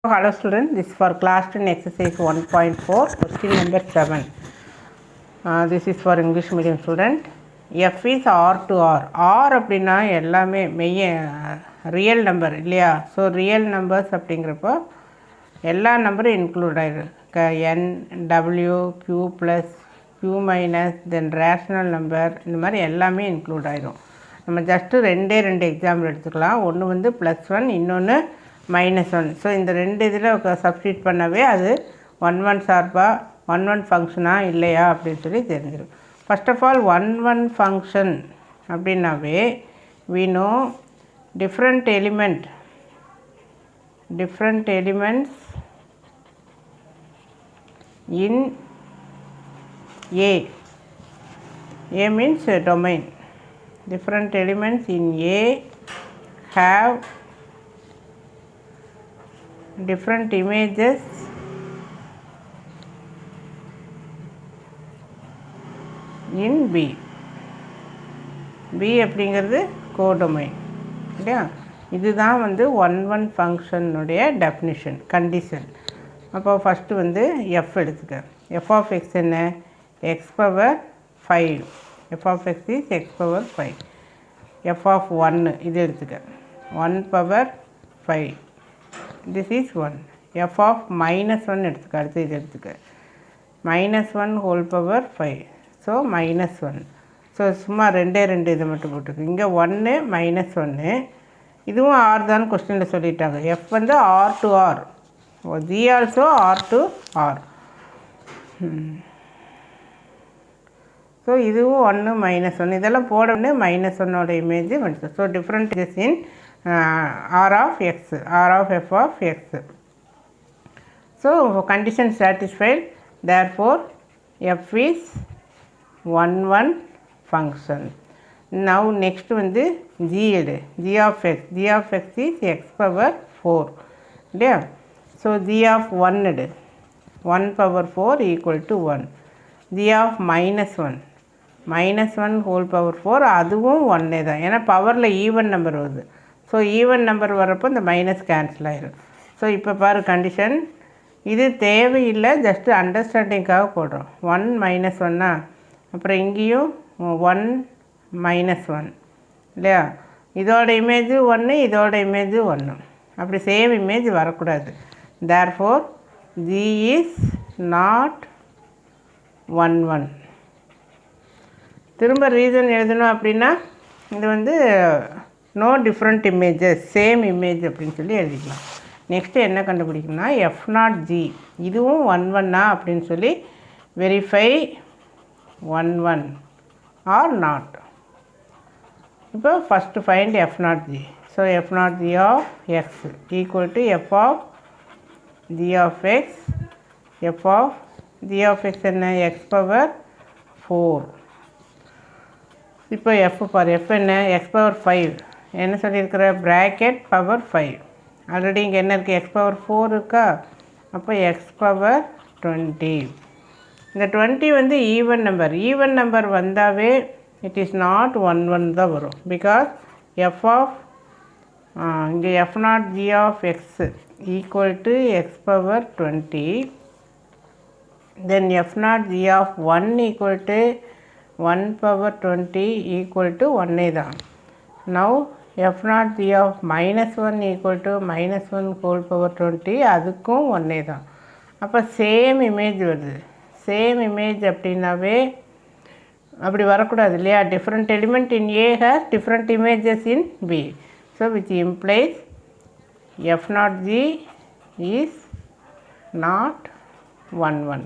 Hello students, this is for class 10 exercise 1.4 question number 7. This is for English medium student. F is R to R. R அப்படின்னா எல்லாமே மெய்ய real number இல்லையா? So real numbers அப்படிங்கிறப்போ எல்லா நம்பரும் include ஆகிடும். N, W, Q plus Q minus தென் rational number இந்த மாதிரி எல்லாமே இன்க்ளூட் ஆகிடும். நம்ம ஜஸ்ட்டு ரெண்டு எக்ஸாம்பிள் எடுத்துக்கலாம். ஒன்று வந்து +1, இன்னொன்று -1. ஸோ இந்த ரெண்டு இதில் சப்ஸ்டியூட் பண்ணவே அது 1 சார்பாக 1 ஃபங்க்ஷனா இல்லையா அப்படின்னு சொல்லி தெரிஞ்சிடும். ஃபர்ஸ்ட் ஆஃப் ஆல் 1 ஃபங்க்ஷன் அப்படின்னாவே we know different elements in A means domain. Different elements in A have different images in B. B அப்படிங்கிறது கோடொமைன் இல்லையா? இதுதான் வந்து 1 ஃபங்க்ஷனுடைய டெஃபினிஷன் கண்டிஷன். அப்போ ஃபஸ்ட்டு வந்து எஃப் எடுத்துக்க. எஃப் ஆஃப் எக்ஸ் என்ன? X power 5. F of X is X power 5. F of 1 இது எடுத்துக்க. 1 power 5. This is 1. F of -1 எடுத்துக்க. அடுத்து இது எடுத்துக்க. -1 whole power 5. ஸோ -1. ஸோ சும்மா ரெண்டு இதை மட்டும் போட்டுருக்கு. இங்கே 1 -1 இதுவும் ஆர் தான் கொஸ்டினில் சொல்லிட்டாங்க. எஃப் வந்து R to R, G also R to R. So இதுவும் 1 -1 இதெல்லாம் போடவுடனே -1ஓட இமேஜ் வந்துச்சு. So different is in R of x, R of f of x. So condition satisfied, therefore f is 1 function. Now next வந்து g எடு. G of x is x power 4 இல்லையா? So g of 1 எடு. 1 power 4 equal to 1. g of -1 whole power 4 அதுவும் 1 தான். ஏன்னா பவரில் even number வருது. So even number வரப்போ இந்த மைனஸ் கேன்சல் ஆகிடும். ஸோ இப்போ பாரு கண்டிஷன் இது தேவையில்லை, ஜஸ்ட்டு அண்டர்ஸ்டாண்டிங்காக போடுறோம். 1 -1 அப்புறம் இங்கேயும் 1 -1 இல்லையா? இதோட இமேஜ் 1, இதோட இமேஜ் 1. அப்படி சேம் இமேஜ் வரக்கூடாது. Therefore G is not 1. திரும்ப ரீசன் எழுதணும் அப்படின்னா இது வந்து no different images, same image அப்படின்னு சொல்லி எழுதிக்கலாம். நெக்ஸ்ட்டு என்ன கண்டுபிடிக்கணும்னா F0G இதுவும் 1 அப்படின்னு சொல்லி வெரிஃபை 1 ஆர் நாட். இப்போ first find F0G. So F0G of X equal to f of g of x. F of g of X என்ன? X power 4. இப்போ எஃப் பார், எஃப் என்ன? எக்ஸ் பவர் 5 என்ன சொல்லியிருக்கிற? Bracket power 5. ஆல்ரெடி இங்கே என்ன இருக்குது? எக்ஸ் பவர் 4 இருக்கா? அப்போ எக்ஸ் பவர் 20. இந்த 20 வந்து ஈவன் நம்பர் வந்தாவே இட் இஸ் நாட் 1 தான் வரும். பிகாஸ் எஃப் ஆஃப் இங்கே F0G of X equal to X power 20. Then F0G of 1 equal to 1 power 20 equal to 1 தான். Now F0G of -1 equal to -1 whole power 20 அதுக்கும் 1 தான். அப்போ சேம் இமேஜ் வருது. Same image அப்படின்னாவே அப்படி வரக்கூடாது இல்லையா? Different element in A has different images in B. So which implies F0G is not 1.